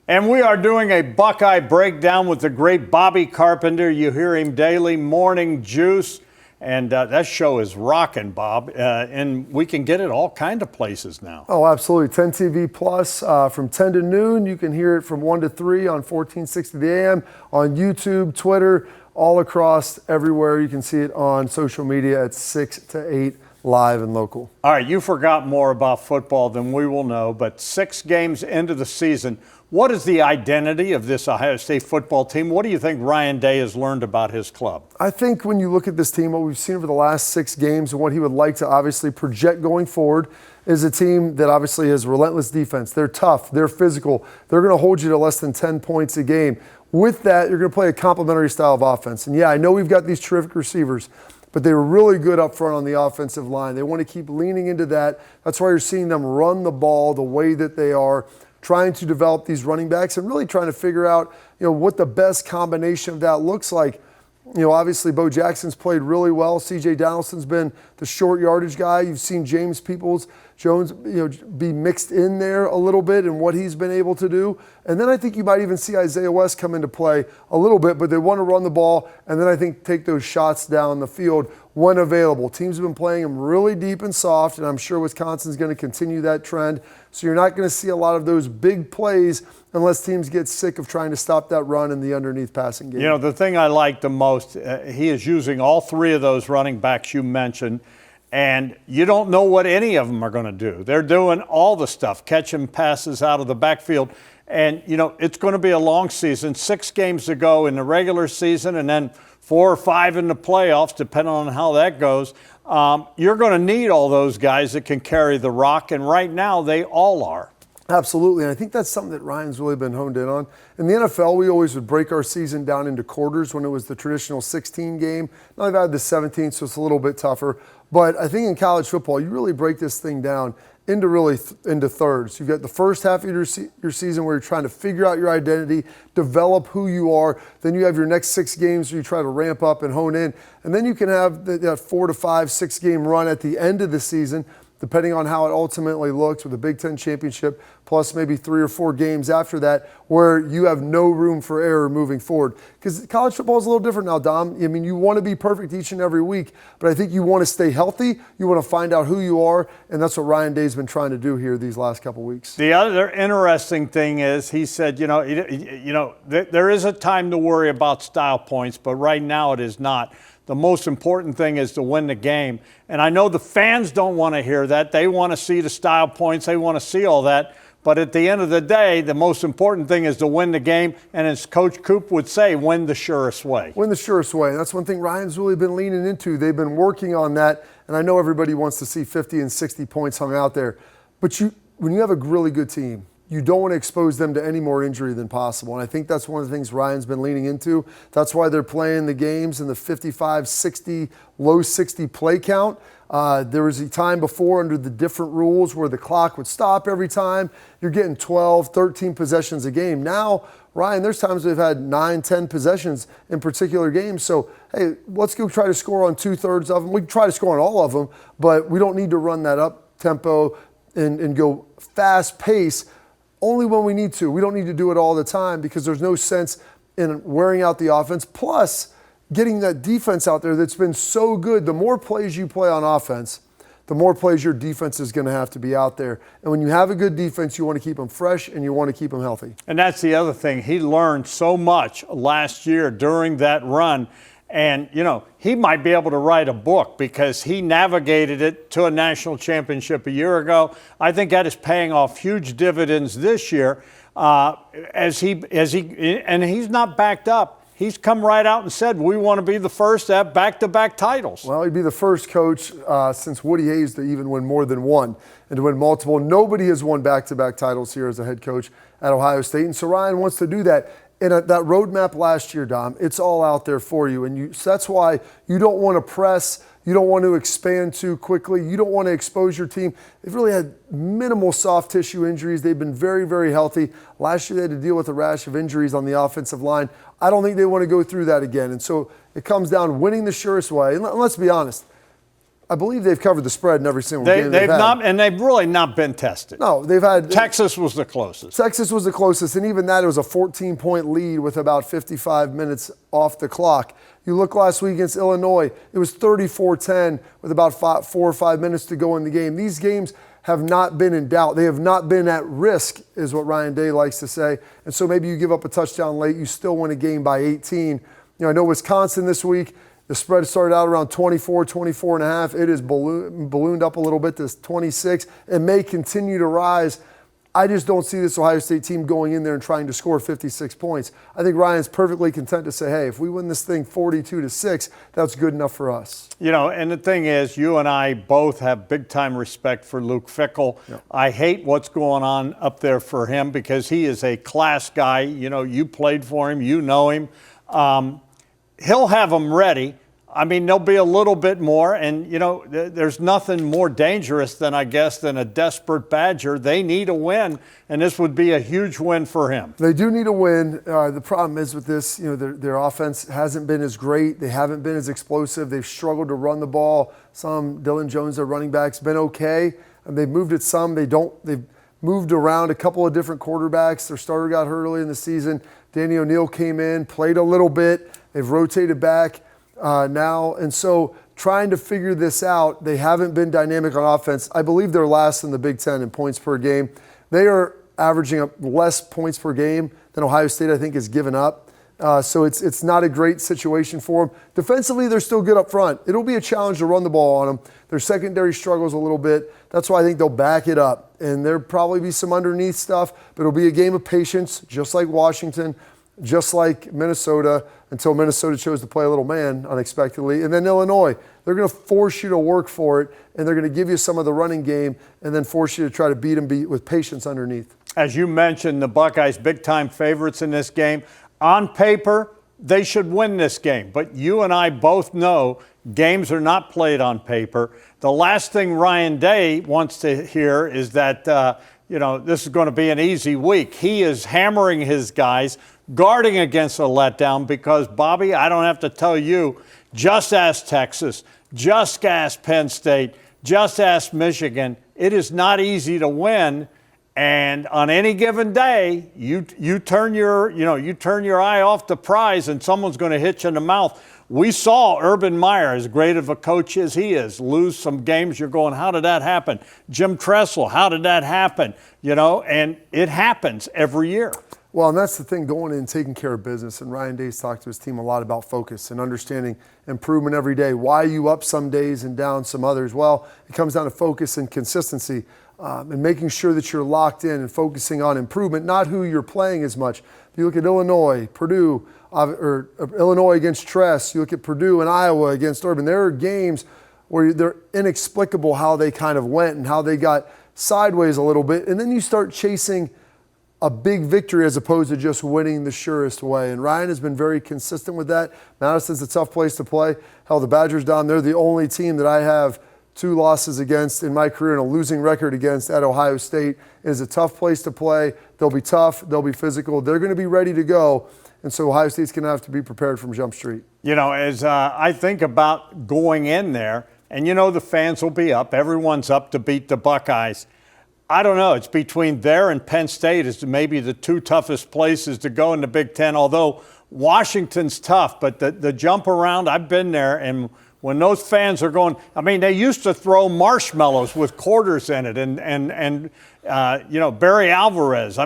And we are doing a Buckeye Breakdown with the great Bobby Carpenter. You hear him daily, Morning Juice. And that show is rocking, Bob. And we can get it all kind of places now. Oh, absolutely. 10 TV Plus from 10 to noon. You can hear it from 1 to 3 on 1460 the AM, on YouTube, Twitter, all across everywhere. You can see it on social media at 6 to 8 live and local. All right, you forgot more about football than we will know, but 6 games into the season, what is the identity of this Ohio State football team? What do you think Ryan Day has learned about his club? I think when you look at this team, what we've seen over the last 6 games and what he would like to obviously project going forward is a team that obviously has relentless defense. They're tough. They're physical. They're going to hold you to less than 10 points a game. With that, you're going to play a complementary style of offense. And yeah, I know we've got these terrific receivers, but they were really good up front on the offensive line. They want to keep leaning into that. That's why you're seeing them run the ball the way that they are, trying to develop these running backs and really trying to figure out, what the best combination of that looks like. Obviously Bo Jackson's played really well. C.J. Donaldson's been the short yardage guy. You've seen James Peoples-Jones, be mixed in there a little bit in what he's been able to do. And then I think you might even see Isaiah West come into play a little bit, but they want to run the ball and then I think take those shots down the field when available. Teams have been playing them really deep and soft, and I'm sure Wisconsin's going to continue that trend. So you're not going to see a lot of those big plays unless teams get sick of trying to stop that run in the underneath passing game. The thing I like the most, he is using all 3 of those running backs you mentioned, and you don't know what any of them are going to do. They're doing all the stuff, catching passes out of the backfield. And, it's going to be a long season, 6 games to go in the regular season and then 4 or 5 in the playoffs, depending on how that goes. You're going to need all those guys that can carry the rock, and right now they all are. Absolutely, and I think that's something that Ryan's really been honed in on. In the NFL, we always would break our season down into quarters when it was the traditional 16 game. Now they've added the 17, so it's a little bit tougher. But I think in college football, you really break this thing down into thirds. You've got the first half of your season where you're trying to figure out your identity, develop who you are. Then you have your next 6 games where you try to ramp up and hone in. And then you can have that 4 to 5, 6 game run at the end of the season, depending on how it ultimately looks with the Big Ten championship, plus maybe 3 or 4 games after that, where you have no room for error moving forward. Because college football is a little different now, Dom. I mean, you want to be perfect each and every week, but I think you want to stay healthy. You want to find out who you are, and that's what Ryan Day's been trying to do here these last couple weeks. The other interesting thing is he said, there is a time to worry about style points, but right now it is not. The most important thing is to win the game. And I know the fans don't want to hear that. They want to see the style points. They want to see all that. But at the end of the day, the most important thing is to win the game. And as Coach Coop would say, win the surest way. Win the surest way. And that's one thing Ryan's really been leaning into. They've been working on that. And I know everybody wants to see 50 and 60 points hung out there. But when you have a really good team, you don't want to expose them to any more injury than possible. And I think that's one of the things Ryan's been leaning into. That's why they're playing the games in the 55, 60, low 60 play count. There was a time before under the different rules where the clock would stop every time. You're getting 12, 13 possessions a game. Now, Ryan, there's times we've had 9, 10 possessions in particular games. So, hey, let's go try to score on 2/3 of them. We can try to score on all of them, but we don't need to run that up tempo and go fast pace only when we need to. We don't need to do it all the time because there's no sense in wearing out the offense. Plus, getting that defense out there that's been so good. The more plays you play on offense, the more plays your defense is going to have to be out there. And when you have a good defense, you want to keep them fresh and you want to keep them healthy. And that's the other thing. He learned so much last year during that run. And, he might be able to write a book because he navigated it to a national championship a year ago. I think that is paying off huge dividends this year and he's not backed up. He's come right out and said, we want to be the first to have back-to-back titles. Well, he'd be the first coach since Woody Hayes to even win more than one and to win multiple. Nobody has won back-to-back titles here as a head coach at Ohio State. And so Ryan wants to do that. And that roadmap last year, Dom, it's all out there for you. And so that's why you don't want to press. You don't want to expand too quickly. You don't want to expose your team. They've really had minimal soft tissue injuries. They've been very, very healthy. Last year they had to deal with a rash of injuries on the offensive line. I don't think they want to go through that again. And so it comes down winning the surest way. And let's be honest, I believe they've covered the spread in every single game They've had. not, and they've really not been tested. No, they've had. Texas was the closest. Texas was the closest, and even that, it was a 14-point lead with about 55 minutes off the clock. You look last week against Illinois, it was 34-10 with about 4 or 5 minutes to go in the game. These games have not been in doubt. They have not been at risk, is what Ryan Day likes to say. And so maybe you give up a touchdown late, you still win a game by 18. I know Wisconsin this week, the spread started out around 24, 24 and a half. It is ballooned up a little bit to 26. It may continue to rise. I just don't see this Ohio State team going in there and trying to score 56 points. I think Ryan's perfectly content to say, hey, if we win this thing 42-6, that's good enough for us. And the thing is, you and I both have big-time respect for Luke Fickell. Yep. I hate what's going on up there for him because he is a class guy. You played for him. You know him. He'll have them ready. I mean, there'll be a little bit more, and, there's nothing more dangerous than a desperate Badger. They need a win, and this would be a huge win for him. They do need a win. The problem is with this, their offense hasn't been as great. They haven't been as explosive. They've struggled to run the ball. Dylan Jones, their running back's been okay. And they've moved it some. They've moved around a couple of different quarterbacks. Their starter got hurt early in the season. Danny O'Neal came in, played a little bit. They've rotated back now. And so trying to figure this out, they haven't been dynamic on offense. I believe they're last in the Big Ten in points per game. They are averaging up less points per game than Ohio State, I think, has given up. So it's not a great situation for them. Defensively, they're still good up front. It'll be a challenge to run the ball on them. Their secondary struggles a little bit. That's why I think they'll back it up. And there'll probably be some underneath stuff, but it'll be a game of patience, just like Washington, just like Minnesota, until Minnesota chose to play a little man unexpectedly. And then Illinois, they're going to force you to work for it, and they're going to give you some of the running game and then force you to try to beat them with patience underneath. As you mentioned, the Buckeyes big-time favorites in this game. On paper, they should win this game. But you and I both know games are not played on paper. The last thing Ryan Day wants to hear is that, this is going to be an easy week. He is hammering his guys, guarding against a letdown because, Bobby, I don't have to tell you, just ask Texas, just ask Penn State, just ask Michigan. It is not easy to win. And on any given day, you turn your eye off the prize and someone's going to hit you in the mouth. We saw Urban Meyer, as great of a coach as he is, lose some games. You're going, how did that happen? Jim Tressel, how did that happen? And it happens every year. Well, and that's the thing, going in and taking care of business. And Ryan Day's talked to his team a lot about focus and understanding improvement every day. Why are you up some days and down some others? Well, it comes down to focus and consistency. And making sure that you're locked in and focusing on improvement, not who you're playing as much. If you look at Illinois, Purdue, or Illinois against Tress, you look at Purdue and Iowa against Urban, there are games where they're inexplicable how they kind of went and how they got sideways a little bit. And then you start chasing a big victory as opposed to just winning the surest way. And Ryan has been very consistent with that. Madison's a tough place to play. Hell, the Badgers down there, the only team that I have 2 losses against in my career and a losing record against at Ohio State. It is a tough place to play. They'll be tough. They'll be physical. They're going to be ready to go. And so Ohio State's going to have to be prepared from Jump Street. As I think about going in there, and the fans will be up. Everyone's up to beat the Buckeyes. I don't know. It's between there and Penn State is maybe the 2 toughest places to go in the Big Ten, although Washington's tough. But the jump around, I've been there, and when those fans are going, they used to throw marshmallows with quarters in it and Barry Alvarez.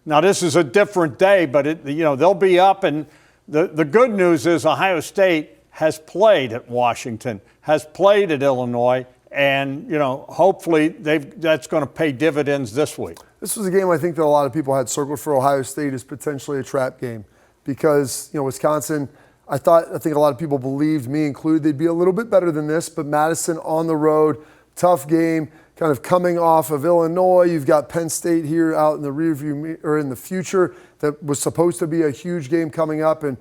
Now this is a different day, but they'll be up. And the good news is Ohio State has played at Washington, has played at Illinois, and hopefully that's going to pay dividends this week. This was a game I think that a lot of people had circled for Ohio State as potentially a trap game because Wisconsin. I think a lot of people believed, me included, they'd be a little bit better than this, but Madison on the road, tough game, kind of coming off of Illinois. You've got Penn State here out in the rearview or in the future that was supposed to be a huge game coming up, and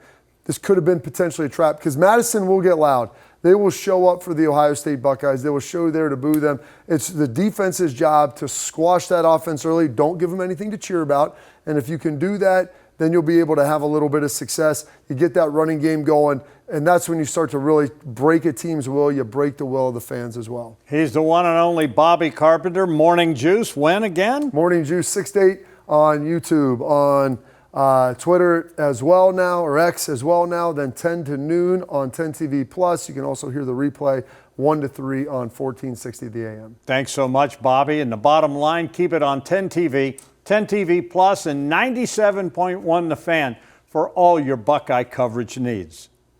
this could have been potentially a trap because Madison will get loud. They will show up for the Ohio State Buckeyes. They will show there to boo them. It's the defense's job to squash that offense early. Don't give them anything to cheer about, and if you can do that, then you'll be able to have a little bit of success. You get that running game going, and that's when you start to really break a team's will. You break the will of the fans as well. He's the one and only Bobby Carpenter. Morning Juice, when again? Morning Juice, 6 to 8 on YouTube, on Twitter as well now, or X as well now, then 10 to noon on 10 TV Plus. You can also hear the replay 1 to 3 on 1460 the AM. Thanks so much, Bobby. And the bottom line, keep it on 10 TV, 10 TV Plus, and 97.1 The Fan for all your Buckeye coverage needs.